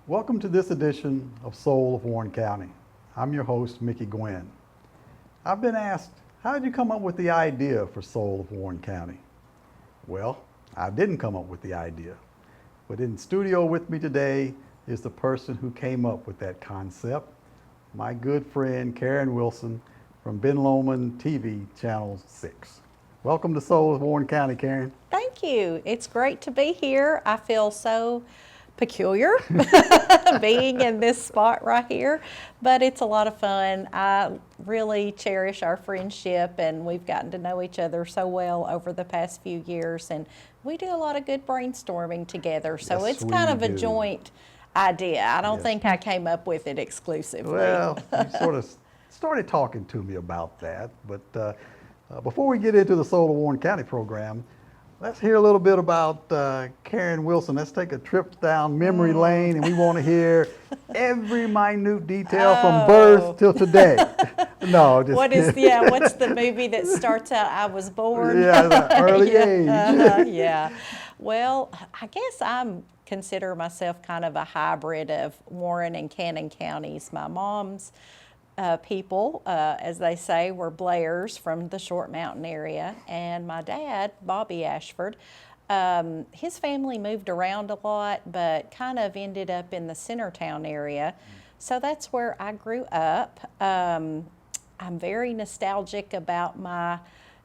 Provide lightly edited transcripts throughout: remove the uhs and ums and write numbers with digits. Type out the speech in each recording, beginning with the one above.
Welcome to this edition of Soul of Warren County. I'm your host, Mickey Gwynn. I've been asked, how did you come up with the idea for Soul of Warren County? Well, I didn't come up with the idea, but in studio with me today is the person who came up with that concept, my good friend Karen Wilson from Ben Lomond TV Channel 6. Welcome to Soul of Warren County, Karen. Thank you. It's great to be here. I feel so peculiar being in this spot right here, but it's a lot of fun. I really cherish our friendship, and we've gotten to know each other so well over the past few years, and we do a lot of good brainstorming together. So Yes, it's kind of we a do. joint idea. I don't Yes. think I came up with it exclusively. Well, you sort of started talking to me about that, but before we get into the Soul of Warren County program, let's hear a little bit about Karen Wilson. Let's take a trip down memory lane, and we want to hear every minute detail from birth till today. No, just What's the movie that starts out, I was born? Yeah, the early age. Yeah. Well, I guess I'm consider myself kind of a hybrid of Warren and Cannon counties. My mom's people, as they say, were Blairs from the Short Mountain area, and my dad, Bobby Ashford, his family moved around a lot, but kind of ended up in the Centertown area. So that's where I grew up. I'm very nostalgic about my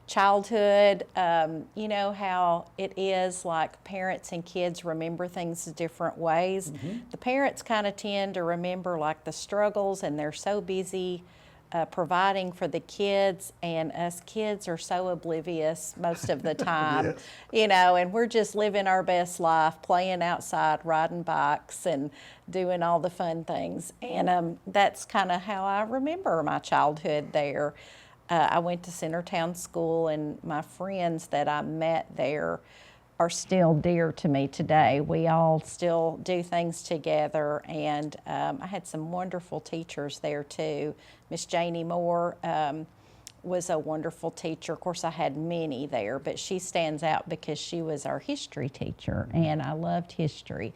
childhood. You know how it is, like parents and kids remember things different ways. The parents kind of tend to remember like the struggles, and they're so busy providing for the kids, and us kids are so oblivious most of the time. Yes. You know, and we're just living our best life, playing outside, riding bikes, and doing all the fun things. And that's kind of how I remember my childhood there. I went to Centertown School, and my friends that I met there are still dear to me today. We all still do things together, and I had some wonderful teachers there too. Miss Janie Moore was a wonderful teacher. Of course, I had many there, but she stands out because she was our history teacher, and I loved history.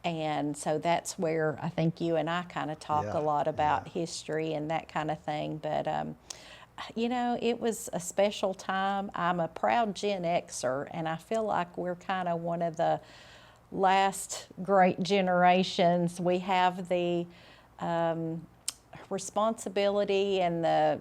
And so that's where I think you and I kind of talk Yeah, a lot about history and that kind of thing. But you know, it was a special time. I'm a proud Gen Xer, and I feel like we're kind of one of the last great generations. We have the responsibility and the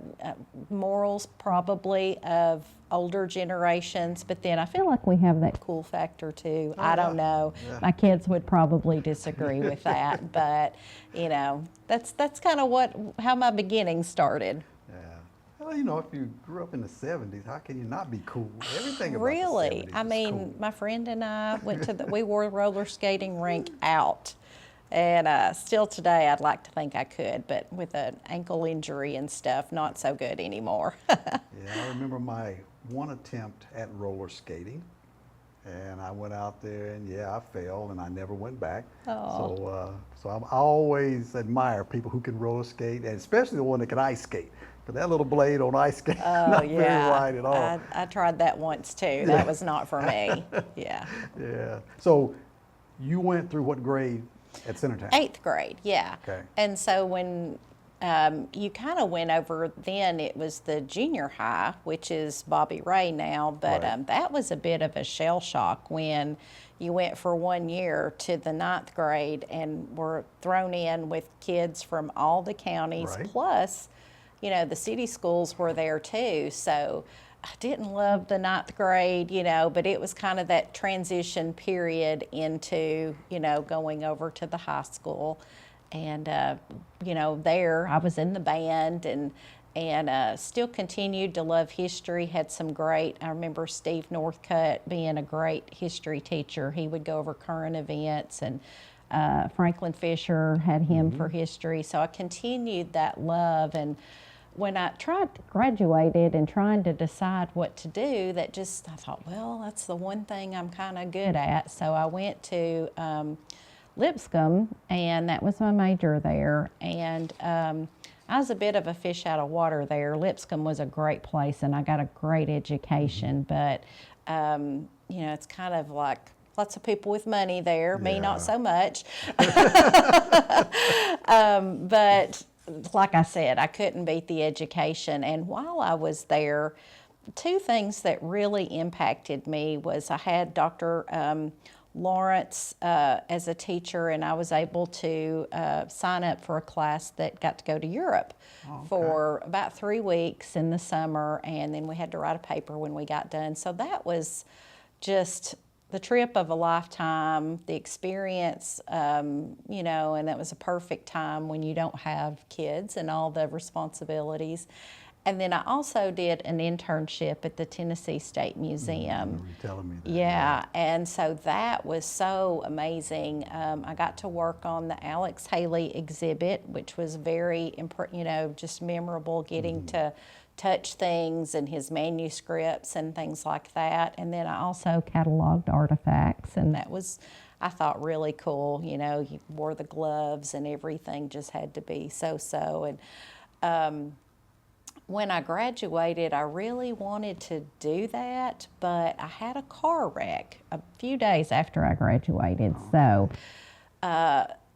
morals probably of older generations, but then I feel like we have that cool factor too. I don't know. Yeah. My kids would probably disagree with that, but you know, that's kind of how my beginnings started. Yeah. Well, you know, if you grew up in the 70s, how can you not be cool? Everything about Really? the 70s I is mean, cool. my friend and I went to we wore a roller skating rink out. And still today, I'd like to think I could, but with an ankle injury and stuff, not so good anymore. Yeah, I remember my one attempt at roller skating, and I went out there, and yeah, I failed, and I never went back. So I always admire people who can roller skate, and especially the one that can ice skate. Because that little blade on ice skate, not very wide at all. I tried that once too. That was not for me. Yeah. Yeah. So you went through what grade at Centertown? 8th grade, yeah. Okay. And so when you kind of went over, then it was the junior high, which is Bobby Ray now, but Right. that was a bit of a shell shock when you went for 1 year to the 9th grade and were thrown in with kids from all the counties, Right. plus, you know, the city schools were there too. So I didn't love the 9th grade, you know, but it was kind of that transition period into, you know, going over to the high school. And, you know, there I was in the band and still continued to love history, had some great, I remember Steve Northcutt being a great history teacher. He would go over current events, and Franklin Fisher had him for history. So I continued that love, and when I graduated and trying to decide what to do, I thought, well, that's the one thing I'm kind of good at. So I went to Lipscomb, and that was my major there. And I was a bit of a fish out of water there. Lipscomb was a great place, and I got a great education, but you know, it's kind of like lots of people with money there, me Yeah. not so much. But like I said, I couldn't beat the education. And while I was there, two things that really impacted me was I had Dr. Lawrence as a teacher, and I was able to sign up for a class that got to go to Europe for about 3 weeks in the summer, and then we had to write a paper when we got done. So that was just the trip of a lifetime, the experience, you know, and that was a perfect time when you don't have kids and all the responsibilities. And then I also did an internship at the Tennessee State Museum. You were telling me that. Yeah, and so that was so amazing. I got to work on the Alex Haley exhibit, which was very, you know, just memorable, getting to touch things and his manuscripts and things like that. And then I also cataloged artifacts, and that was, I thought, really cool. You know, you wore the gloves and everything just had to be so. And when I graduated, I really wanted to do that, but I had a car wreck a few days after I graduated. So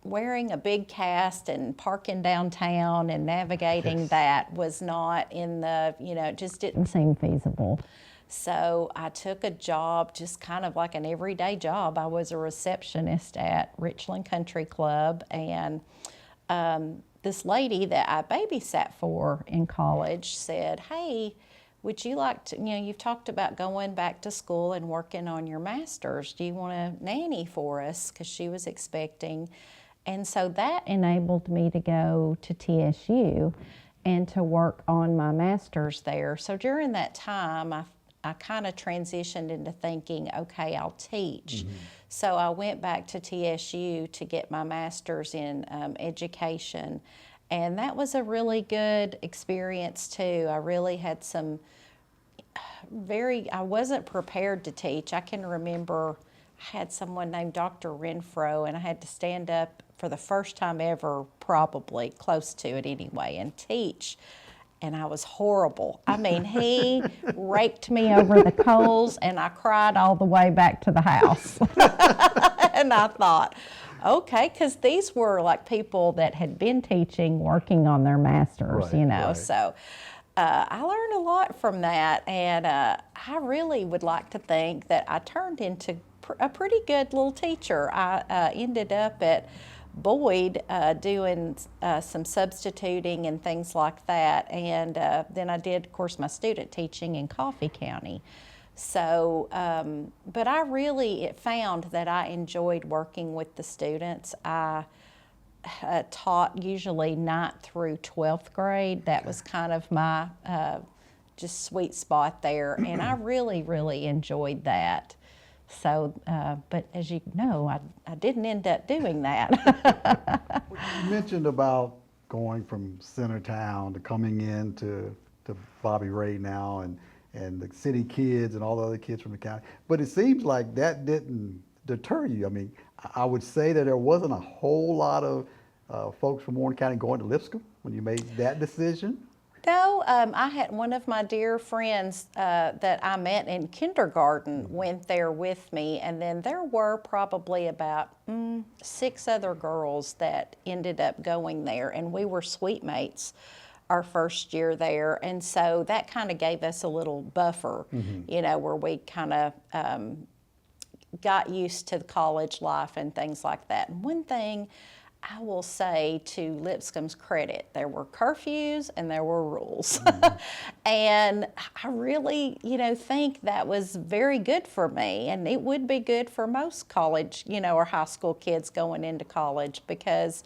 wearing a big cast and parking downtown and navigating that was not in the, you know, it just didn't seem feasible. So I took a job, just kind of like an everyday job. I was a receptionist at Richland Country Club, and this lady that I babysat for in college said, "Hey, would you like to, you know, you've talked about going back to school and working on your master's. Do you want a nanny for us?" Because she was expecting. And so that enabled me to go to TSU and to work on my master's there. So during that time, I kind of transitioned into thinking, okay, I'll teach. So I went back to TSU to get my master's in education. And that was a really good experience too. I really had some I wasn't prepared to teach. I can remember I had someone named Dr. Renfro, and I had to stand up for the first time ever, probably close to it anyway, and teach. And I was horrible. I mean, he raked me over the coals, and I cried all the way back to the house. And I thought, okay, because these were like people that had been teaching, working on their masters, Right, you know. right. So I learned a lot from that, and I really would like to think that I turned into a pretty good little teacher. I ended up at Boyd doing some substituting and things like that, and then I did, of course, my student teaching in Coffee County. So, but I really found that I enjoyed working with the students. I taught usually 9th through 12th grade. That was kind of my just sweet spot there, and I really, really enjoyed that. So, but as you know, I didn't end up doing that. You mentioned about going from Centertown to coming in to Bobby Ray now and the city kids and all the other kids from the county. But it seems like that didn't deter you. I mean, I would say that there wasn't a whole lot of folks from Warren County going to Lipscomb when you made that decision. No, I had one of my dear friends that I met in kindergarten went there with me, and then there were probably about 6 other girls that ended up going there, and we were suite mates our first year there, and so that kind of gave us a little buffer, you know, where we kind of got used to the college life and things like that. And one thing I will say to Lipscomb's credit, there were curfews and there were rules. And I really, you know, think that was very good for me, and it would be good for most college, you know, or high school kids going into college, because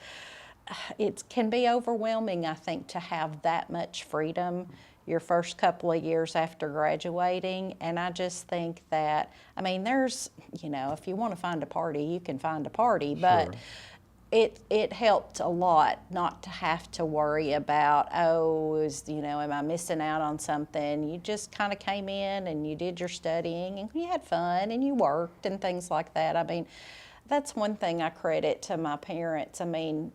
it can be overwhelming, I think, to have that much freedom your first couple of years after graduating. And I just think that, I mean, there's, you know, if you want to find a party, you can find a party, but Sure. it helped a lot not to have to worry about, you know, am I missing out on something? You just kind of came in and you did your studying and you had fun and you worked and things like that. I mean, that's one thing I credit to my parents. I mean,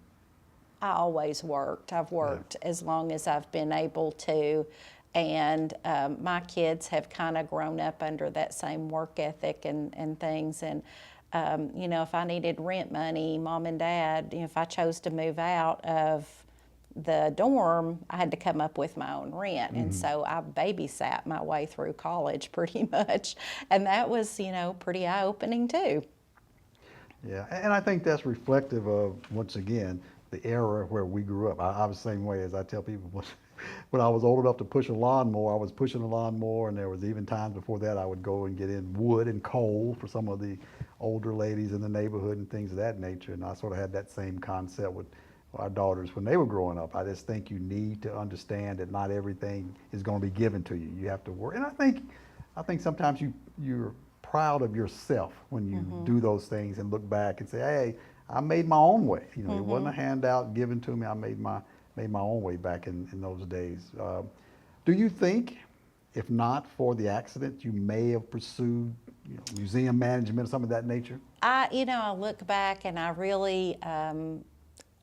I always worked. I've worked as long as I've been able to. And my kids have kind of grown up under that same work ethic and things. And, you know, if I needed rent money, mom and dad, you know, if I chose to move out of the dorm, I had to come up with my own rent. And so I babysat my way through college pretty much. And that was, you know, pretty eye-opening too. Yeah, and I think that's reflective of, once again, the era where we grew up. I was the same way. As I tell people, when I was old enough to push a lawnmower, I was pushing a lawnmower, and there was even times before that I would go and get in wood and coal for some of the older ladies in the neighborhood and things of that nature. And I sort of had that same concept with our daughters when they were growing up. I just think you need to understand that not everything is going to be given to you. You have to work. And I think sometimes you're proud of yourself when you do those things and look back and say, hey, I made my own way. You know, it wasn't a handout given to me. I made my own way back in those days. Do you think, if not for the accident, you may have pursued, you know, museum management or something of that nature? You know, I look back and I really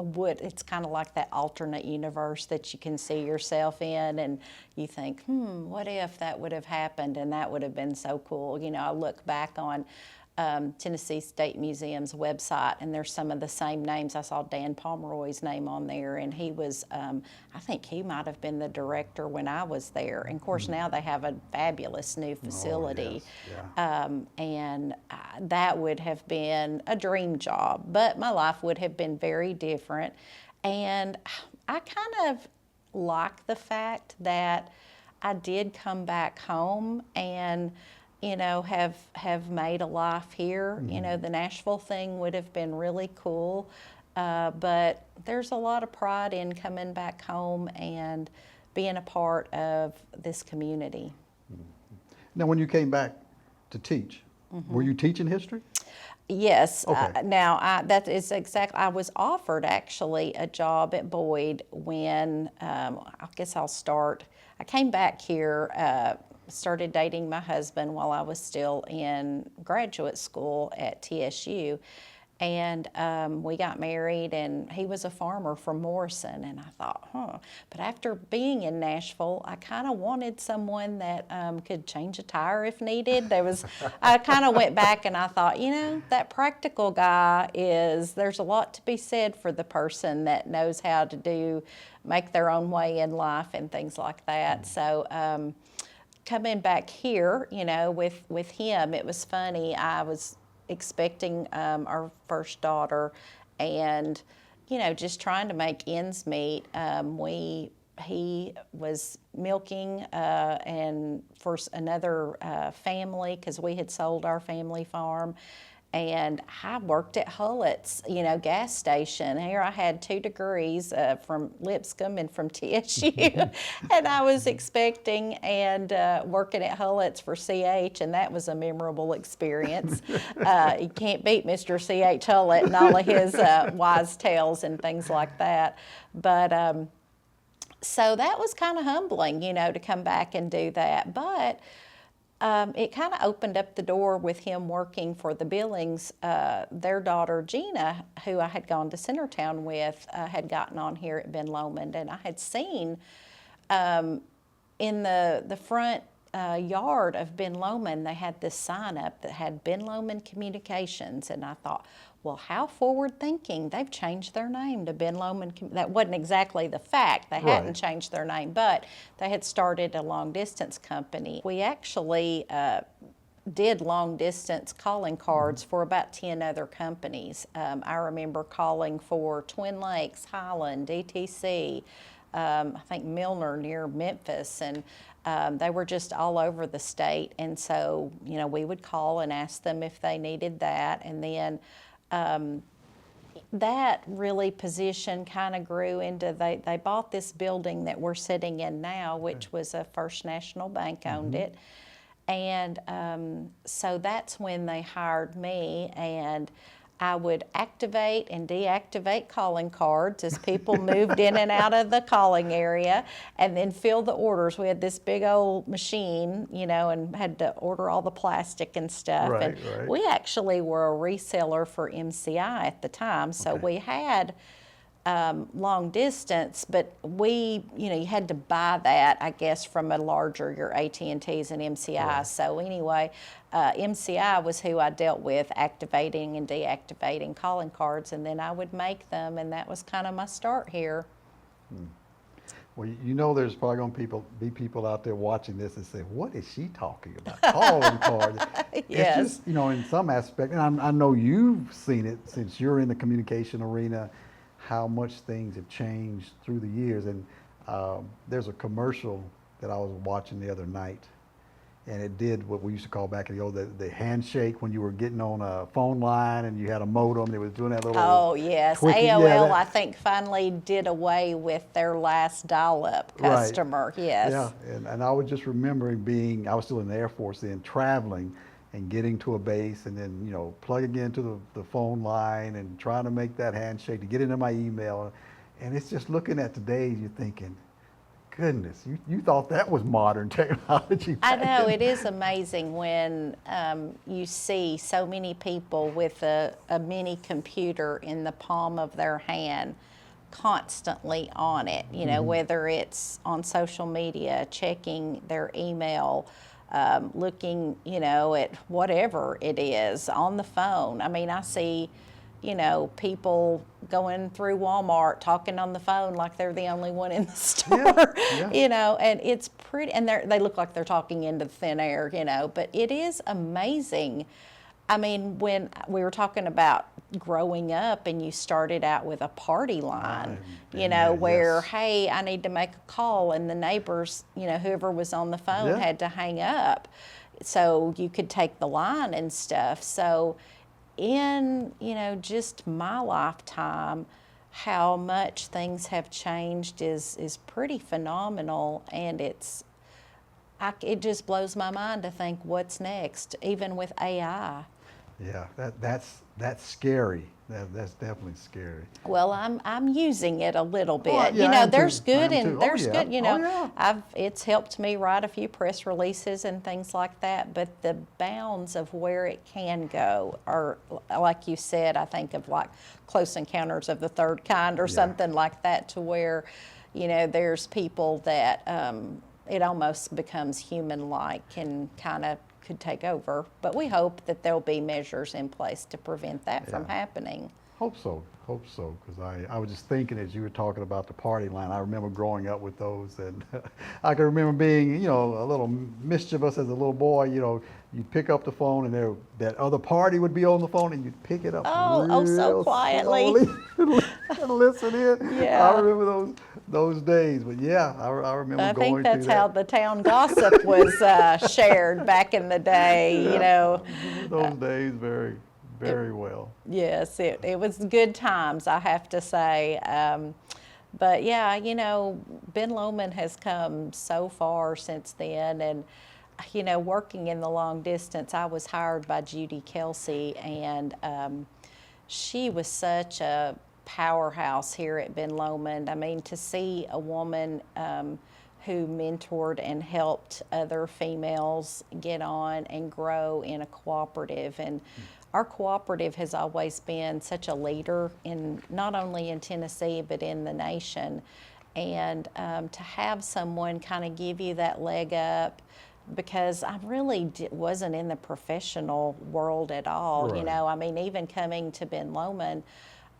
it's kind of like that alternate universe that you can see yourself in, and you think, what if that would have happened and that would have been so cool. You know, I look back on Tennessee State Museum's website, and there's some of the same names. I saw Dan Pomeroy's name on there, and he was, I think he might have been the director when I was there. And of course, now they have a fabulous new facility. Oh, yes. Yeah. And that would have been a dream job, but my life would have been very different. And I kind of like the fact that I did come back home and, you know, have made a life here. You know, the Nashville thing would have been really cool, but there's a lot of pride in coming back home and being a part of this community. Now, when you came back to teach, were you teaching history? Yes. Okay. That is exactly. I was offered actually a job at Boyd when I guess I'll start. I came back here. Started dating my husband while I was still in graduate school at TSU, and we got married, and he was a farmer from Morrison, and I thought, but after being in Nashville, I kind of wanted someone that could change a tire if needed. I kind of went back and I thought, you know, that practical guy there's a lot to be said for the person that knows how to make their own way in life and things like that. So coming back here, you know, with him, it was funny. I was expecting our first daughter, and, you know, just trying to make ends meet. He was milking and for another family, because we had sold our family farm. And I worked at Hullett's, you know, gas station. Here I had 2 degrees from Lipscomb and from TSU. And I was expecting and working at Hullett's for CH, and that was a memorable experience. You can't beat Mr. C.H. Hullett and all of his wise tales and things like that. But so that was kind of humbling, you know, to come back and do that. But it kind of opened up the door with him working for the Billings. Their daughter, Gina, who I had gone to Centertown with, had gotten on here at Ben Lomond. And I had seen in the front yard of Ben Lomond, they had this sign up that had Ben Lomond Communications. And I thought, well, how forward thinking. They've changed their name to Ben Lomond. That wasn't exactly the fact. They hadn't changed their name, but they had started a long distance company. We actually did long distance calling cards for about 10 other companies. I remember calling for Twin Lakes, Highland, DTC, I think Milner near Memphis, and they were just all over the state. And so, you know, we would call and ask them if they needed that. And then that really position kind of grew into, they bought this building that we're sitting in now, which was a First National Bank owned it. And so that's when they hired me, and I would activate and deactivate calling cards as people moved in and out of the calling area, and then fill the orders. We had this big old machine, you know, and had to order all the plastic and stuff. We actually were a reseller for MCI at the time, so we had long distance, but you had to buy that, I guess, from a larger, your AT&Ts and MCI. Right. So anyway, MCI was who I dealt with activating and deactivating calling cards, and then I would make them, and that was kind of my start here. Well, you know there's probably going to be people out there watching this and say, what is she talking about? Calling cards. Yes. It's just, in some aspect, and I know you've seen it since you're in the communication arena, how much things have changed through the years. And there's a commercial that I was watching the other night, and it did what we used to call back in the old, the handshake when you were getting on a phone line and you had a modem that was doing that little. Oh, yes. tweaking. AOL, Yeah, I think, finally did away with their last dial-up Right. customer. Yes. Yeah, and I was just remembering I was still in the Air Force then, traveling and getting to a base and then, plugging into the phone line and trying to make that handshake to get into my email. And it's just looking at today, you're thinking, goodness, you thought that was modern technology. I back know, then. it is amazing when you see so many people with a mini computer in the palm of their hand, constantly on it, whether it's on social media, checking their email, looking, at whatever it is on the phone. I mean, I see, people going through Walmart talking on the phone like they're the only one in the store, yeah. and it's pretty, and they look like they're talking into thin air, but it is amazing. I mean, when we were talking about growing up and you started out with a party line, where, yes. hey, I need to make a call, and the neighbors, whoever was on the phone Yeah. had to hang up so you could take the line and stuff. So in, just my lifetime, how much things have changed is pretty phenomenal, and it just blows my mind to think what's next, even with AI. Yeah, that's scary. That's definitely scary. Well, I'm using it a little bit. Oh, yeah, I am there's too. good I am and too. there's Oh, yeah. good. Oh, yeah. It's helped me write a few press releases and things like that. But the bounds of where it can go are, like you said, I think of like Close Encounters of the Third Kind or Yeah. something like that, to where, there's people that it almost becomes human-like and kind of could take over. But we hope that there'll be measures in place to prevent that from Yeah. happening. Hope so, because I was just thinking as you were talking about the party line, I remember growing up with those, and I can remember being, a little mischievous as a little boy, you'd pick up the phone and that other party would be on the phone and you'd pick it up Oh, so real quietly. slowly and listen in. Yeah. I remember those days, but yeah, I remember I going think that's through how that. the town gossip was shared back in the day, Those days very, very well. Yes, it was good times, I have to say. But yeah, Ben Lomond has come so far since then. And, working in the long distance, I was hired by Judy Kelsey, and she was such a powerhouse here at Ben Lomond. I mean, to see a woman who mentored and helped other females get on and grow in a cooperative. And our cooperative has always been such a leader in not only in Tennessee but in the nation. And to have someone kind of give you that leg up, because I really wasn't in the professional world at all. Right. I mean, even coming to Ben Lomond,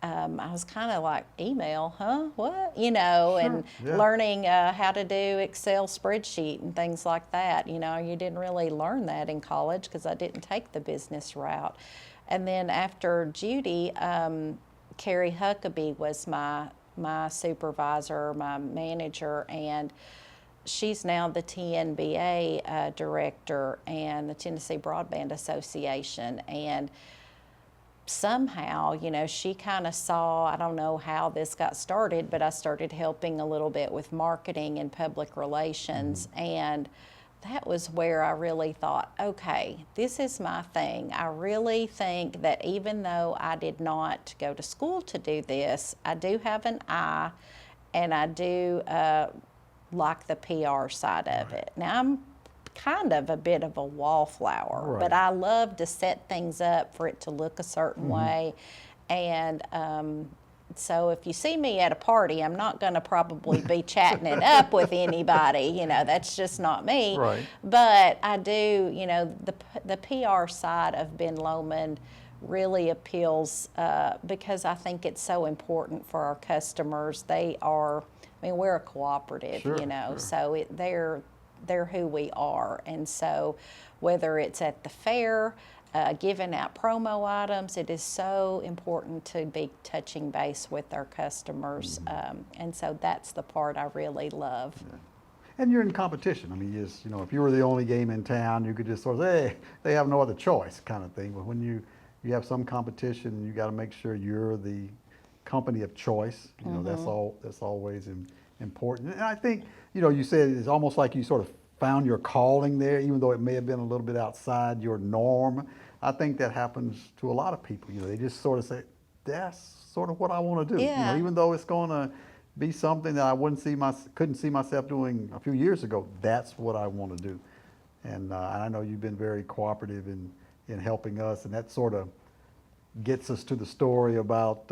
I was kind of like, email, huh? What? And yeah. learning how to do Excel spreadsheet and things like that. You didn't really learn that in college because I didn't take the business route. And then after Judy, Carrie Huckabee was my supervisor, my manager, and she's now the TNBA director and the Tennessee Broadband Association. And somehow, she kind of saw, I don't know how this got started, but I started helping a little bit with marketing and public relations. And that was where I really thought, okay, this is my thing. I really think that even though I did not go to school to do this, I do have an eye, and I do like the PR side of it. Now, I'm kind of a bit of a wallflower, but I love to set things up for it to look a certain way. And So if you see me at a party, I'm not going to probably be chatting it up with anybody. You know, that's just not me. Right. But I do, you know, the PR side of Ben Lomond really appeals because I think it's so important for our customers. They are, I mean, we're a cooperative, Sure, you know, sure. so they're who we are. And so whether it's at the fair, giving out promo items, it is so important to be touching base with our customers. And so that's the part I really love. And you're in competition. I mean, you know, if you were the only game in town, you could just sort of say, hey, they have no other choice kind of thing. But when you have some competition, you got to make sure you're the company of choice. You know, that's always important. And I think, you know, you said it's almost like you sort of found your calling there, even though it may have been a little bit outside your norm. I think that happens to a lot of people. You know, they just sort of say, that's sort of what I want to do. Yeah. You know, even though it's going to be something that I couldn't see myself doing a few years ago, that's what I want to do. And I know you've been very cooperative in helping us, and that sort of gets us to the story about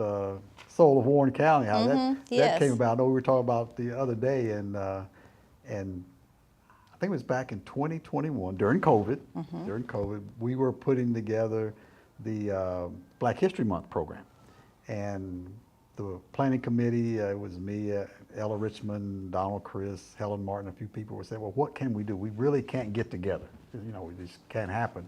Soul of Warren County, how that yes. came about. I know we were talking about the other day, and I think it was back in 2021 during COVID. During COVID, we were putting together the Black History Month program, and the planning committee, it was me, Ella Richmond, Donald Chris, Helen Martin, a few people were saying, well, what can we do? We really can't get together. You know, it just can't happen.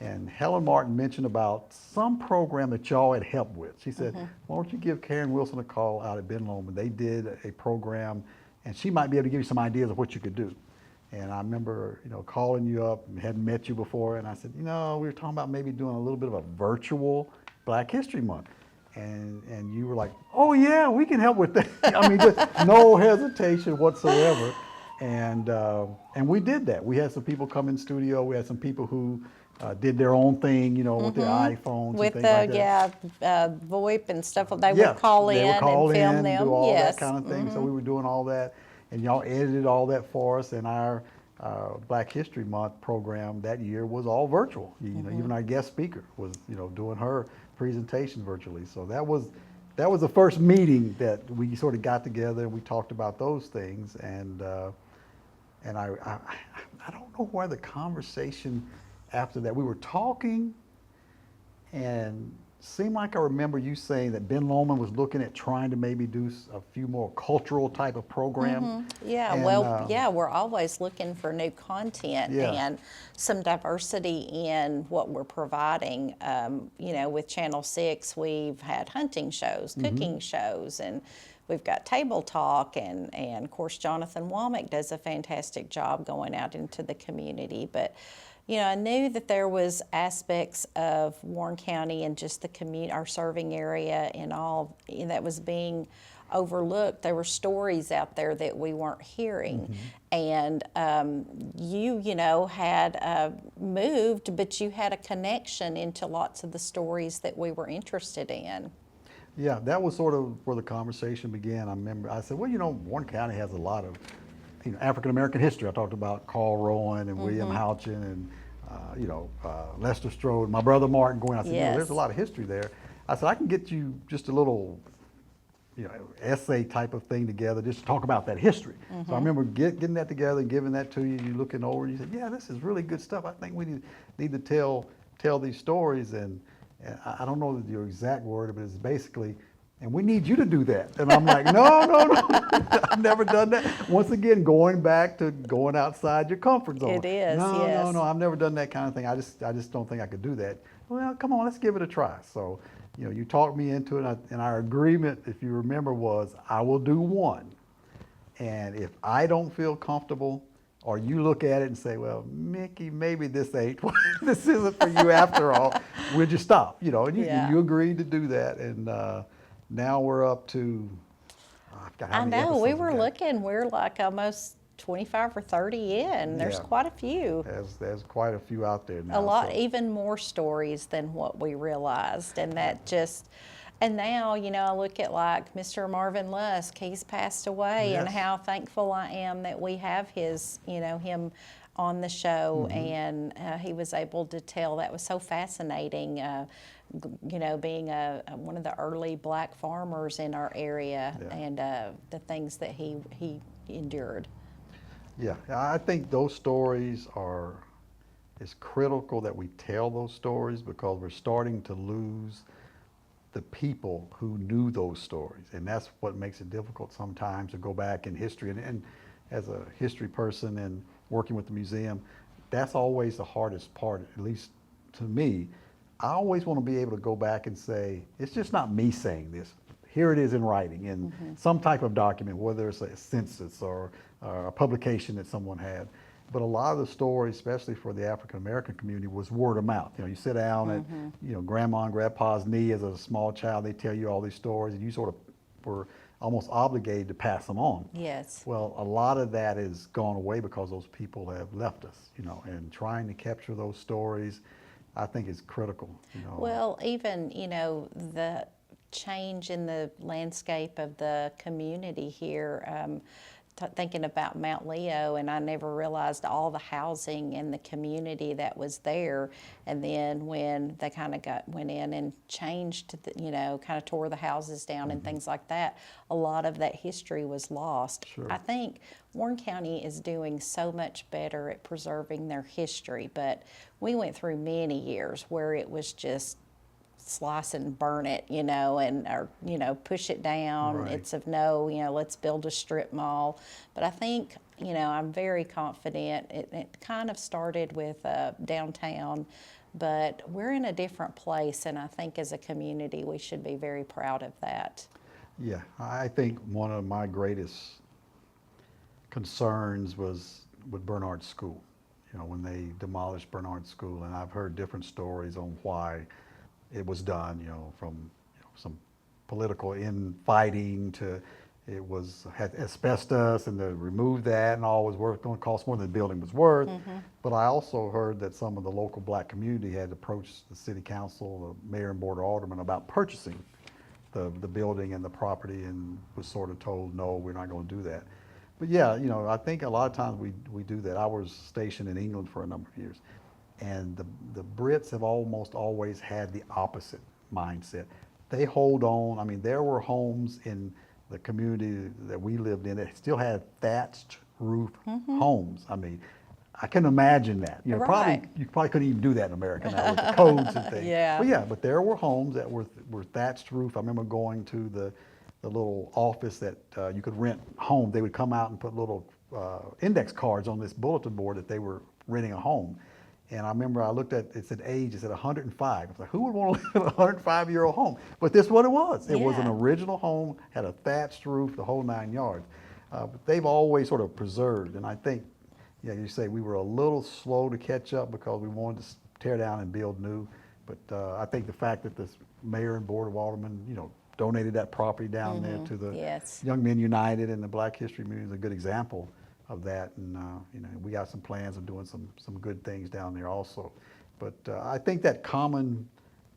And Helen Martin mentioned about some program that y'all had helped with. She said, why don't you give Karen Wilson a call out at Ben Lomond? They did a program, and she might be able to give you some ideas of what you could do. And I remember, you know, calling you up, and hadn't met you before, and I said, you know, we were talking about maybe doing a little bit of a virtual Black History Month. And you were like, oh yeah, we can help with that. I mean, just no hesitation whatsoever. And we did that. We had some people come in studio. We had some people who did their own thing, you know, with their iPhones With and things like that. VoIP and stuff, they would call they in would call and film in, them. do all Yes. that kind of thing. So we were doing all that, and y'all edited all that for us. And our Black History Month program that year was all virtual. You know, even our guest speaker was, you know, doing her presentation virtually. So that was the first meeting that we sort of got together and we talked about those things. And I don't know where the conversation after that, we were talking, and seemed like I remember you saying that Ben Lomond was looking at trying to maybe do a few more cultural type of program. Yeah, And, well, yeah, we're always looking for new content Yeah. and some diversity in what we're providing. You know, with Channel 6, we've had hunting shows, cooking shows, and we've got table talk, and of course, Jonathan Womack does a fantastic job going out into the community. But you know, I knew that there was aspects of Warren County and just the community, our serving area, and all that was being overlooked. There were stories out there that we weren't hearing, and you know, had moved, but you had a connection into lots of the stories that we were interested in. Yeah, that was sort of where the conversation began. I remember I said, well, you know, Warren County has a lot of, you know, African American history. I talked about Carl Rowan and William Houchin and you know, Lester Strode, my brother Martin going. I said, you know, there's a lot of history there. I said, I can get you just a little, you know, essay type of thing together just to talk about that history. So I remember getting that together and giving that to you. You looking over and you said, yeah, this is really good stuff. I think we need to tell these stories. And I don't know your exact word, but it's basically, and we need you to do that. And I'm like, no, I've never done that. Once again, going back to going outside your comfort zone. It is, no, yes. no, I've never done that kind of thing. I just don't think I could do that. Well, come on, let's give it a try. So, you know, you talked me into it, and our agreement, if you remember, was I will do one. And if I don't feel comfortable, or you look at it and say, well, Mickey, maybe this ain't, this isn't for you after all, we'll just stop, you know. And you agreed to do that, and now we're up to, I forgot how I many know, we episodes were got. looking, we're like almost 25 or 30 in. There's Yeah. quite a few. There's quite a few out there now. A lot, so. even more stories than what we realized. And that just, and now, you know, I look at like Mr. Marvin Lusk, he's passed away, and Yes. how thankful I am that we have his, you know, him on the show, and he was able to tell. That was so fascinating. Being one of the early black farmers in our area, Yeah. and the things that he endured. Yeah, I think those stories are, it's critical that we tell those stories because we're starting to lose the people who knew those stories. And that's what makes it difficult sometimes to go back in history. And as a history person and working with the museum, that's always the hardest part, at least to me. I always want to be able to go back and say, it's just not me saying this. Here it is in writing, in some type of document, whether it's a census or a publication that someone had. But a lot of the stories, especially for the African American community, was word of mouth. You sit down at grandma and grandpa's knee as a small child, they tell you all these stories, and you sort of were almost obligated to pass them on. Yes. Well, a lot of that has gone away because those people have left us. And trying to capture those stories, I think is critical. Well, even the change in the landscape of the community here. Thinking about Mount Leo, and I never realized all the housing in the community that was there. And then when they kind of went in and changed, kind of tore the houses down and things like that, a lot of that history was lost. Sure. I think Warren County is doing so much better at preserving their history, but we went through many years where it was just slice and burn it, or push it down. Right. It's of no, let's build a strip mall. But I think, I'm very confident. It kind of started with downtown, but we're in a different place, and I think as a community we should be very proud of that. Yeah, I think one of my greatest concerns was with Bernard School. When they demolished Bernard School, and I've heard different stories on why it was done, from some political infighting to it had asbestos, and to remove that and all was going to cost more than the building was worth. But I also heard that some of the local black community had approached the city council, the mayor and board of aldermen about purchasing the building and the property, and was sort of told, no, we're not going to do that. But yeah, I think a lot of times we do that. I was stationed in England for a number of years. And the Brits have almost always had the opposite mindset. They hold on. I mean, there were homes in the community that we lived in that still had thatched roof homes. I mean, I can imagine that. Right. You probably couldn't even do that in America now with the codes and things. Yeah. But there were homes that were thatched roof. I remember going to the little office that you could rent home. They would come out and put little index cards on this bulletin board that they were renting a home. And I remember I looked at, it said age, it said 105. I was like, who would want to live in a 105-year-old home? But this is what it was. It was an original home, had a thatched roof, the whole 9 yards. But they've always sort of preserved. And I think, you say we were a little slow to catch up because we wanted to tear down and build new. But I think the fact that this mayor and board of aldermen, donated that property down there to the Young Men United and the Black History Museum is a good example of that, and we got some plans of doing some good things down there also. But I think that common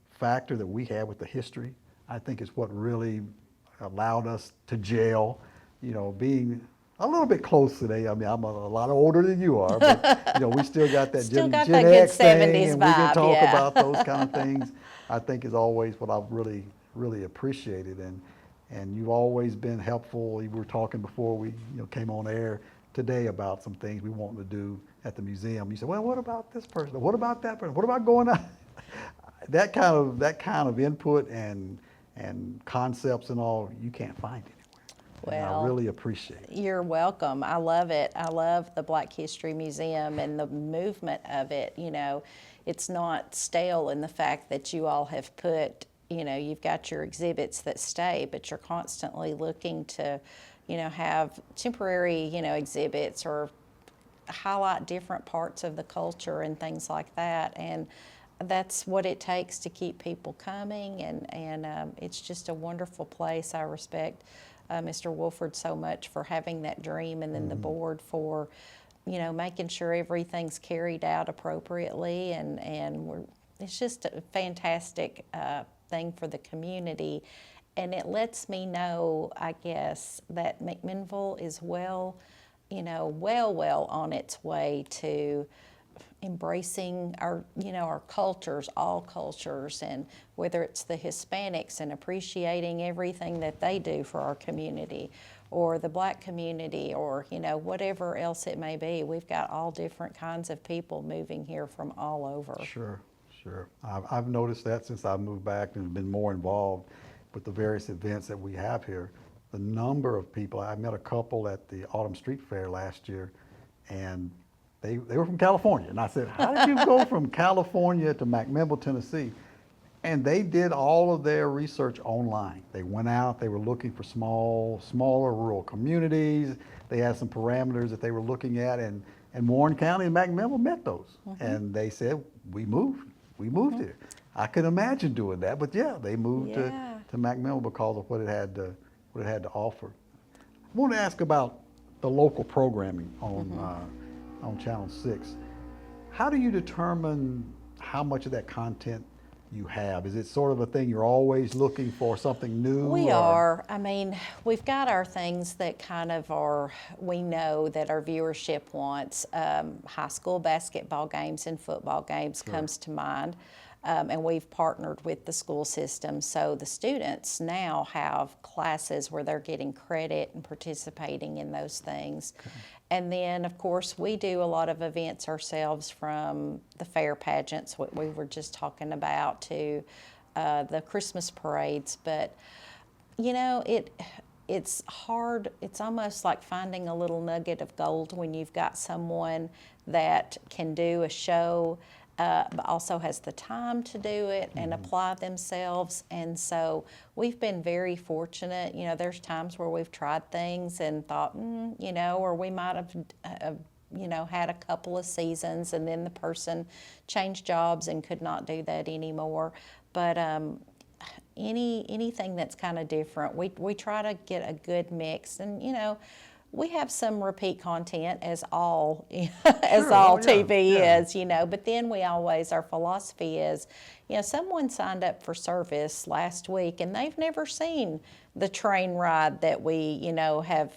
factor that we have with the history, I think is what really allowed us to gel. Being a little bit close today. I mean, I'm a lot older than you are, but we still got that Gen X thing, and we can talk about those kind of things. I think is always what I've really appreciated, and you've always been helpful. We were talking before we came on air today about some things we want to do at the museum. You said, well, what about this person? What about that person? What about going on? That kind of input and concepts and all, you can't find anywhere. Well, and I really appreciate it. You're welcome. I love it. I love the Black History Museum and the movement of it. It's not stale in the fact that you all have put, you've got your exhibits that stay, but you're constantly looking to have temporary, exhibits or highlight different parts of the culture and things like that. And that's what it takes to keep people coming. And it's just a wonderful place. I respect Mr. Wolford so much for having that dream, and then the board for, making sure everything's carried out appropriately. And it's just a fantastic thing for the community. And it lets me know, I guess, that McMinnville is well, well on its way to embracing our, our cultures, all cultures, and whether it's the Hispanics and appreciating everything that they do for our community, or the Black community, or, whatever else it may be. We've got all different kinds of people moving here from all over. Sure, sure. I've noticed that since I moved back and been more involved with the various events that we have here. The number of people, I met a couple at the Autumn Street Fair last year, and they were from California. And I said, how did you go from California to McMinnville, Tennessee? And they did all of their research online. They went out, they were looking for smaller rural communities. They had some parameters that they were looking at, and Warren County and McMinnville met those. And they said, we moved here. I could imagine doing that, but yeah, they moved to McMinnville because of what it had to offer. I want to ask about the local programming on Channel 6. How do you determine how much of that content you have? Is it sort of a thing you're always looking for something new? We are. I mean, we've got our things that kind of we know that our viewership wants. High school basketball games and football games comes to mind. And we've partnered with the school system, so the students now have classes where they're getting credit and participating in those things. Okay. And then, of course, we do a lot of events ourselves, from the fair pageants, what we were just talking about, to the Christmas parades. But, it's hard. It's almost like finding a little nugget of gold when you've got someone that can do a show, but also has the time to do it and apply themselves. And so we've been very fortunate. There's times where we've tried things and thought, or we might have, had a couple of seasons, and then the person changed jobs and could not do that anymore. But anything that's kind of different, we try to get a good mix. And, we have some repeat content, as all TV is, but then our philosophy is, someone signed up for service last week and they've never seen the train ride that we, have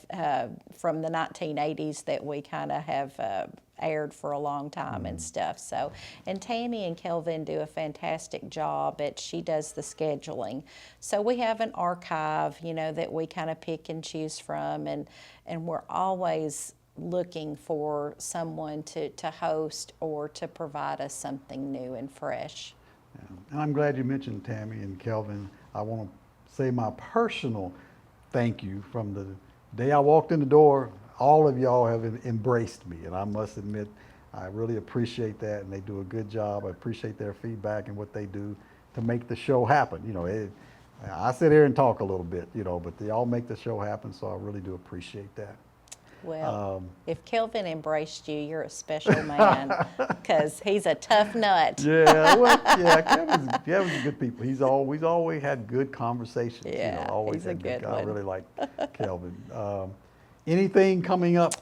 from the 1980s that we kind of have aired for a long time and stuff. So, and Tammy and Kelvin do a fantastic job she does the scheduling. So we have an archive, that we kind of pick and choose from, and we're always looking for someone to host or to provide us something new and fresh. Yeah. And I'm glad you mentioned Tammy and Kelvin. I want to say my personal thank you. From the day I walked in the door, all of y'all have embraced me, and I must admit, I really appreciate that, and they do a good job. I appreciate their feedback and what they do to make the show happen. I sit here and talk a little bit, but they all make the show happen, so I really do appreciate that. Well, if Kelvin embraced you, you're a special man, because he's a tough nut. Kevin's a good people. He's always had good conversations. Yeah, always he's a had good one. I really like Kelvin. Anything coming up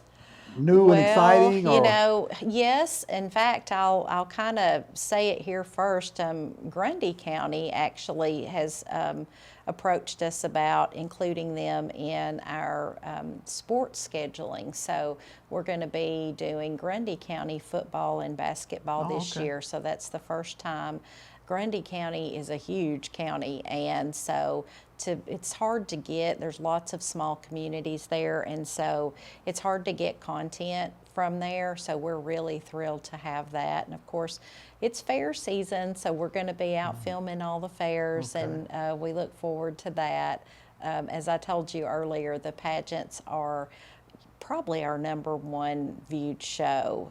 new and exciting? Yes. In fact, I'll kind of say it here first. Grundy County actually has approached us about including them in our sports scheduling. So we're going to be doing Grundy County football and basketball this year. So that's the first time. Grundy County is a huge county, and so it's hard to get. There's lots of small communities there, and so it's hard to get content from there. So we're really thrilled to have that. And of course, it's fair season, so we're going to be out filming all the fairs, and we look forward to that. As I told you earlier, the pageants are probably our #1 viewed show,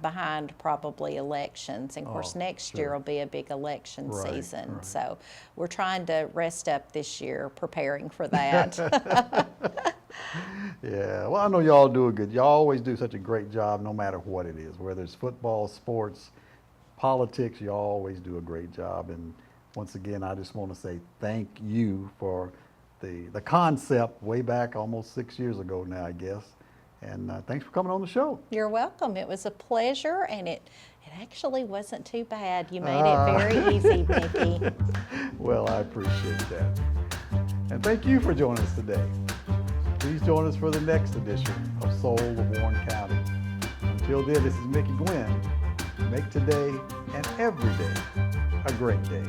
behind probably elections. And of course, next year will be a big election season. Right. So we're trying to rest up this year, preparing for that. Yeah, well, I know y'all do y'all always do such a great job, no matter what it is, whether it's football, sports, politics, you always do a great job. And once again, I just want to say thank you for the concept way back almost 6 years ago now, I guess. And thanks for coming on the show. You're welcome. It was a pleasure, and it actually wasn't too bad. You made it very easy, Mickey. Well, I appreciate that. And thank you for joining us today. Please join us for the next edition of Soul of Warren County. Until then, this is Mickey Gwynn. Make today and every day a great day.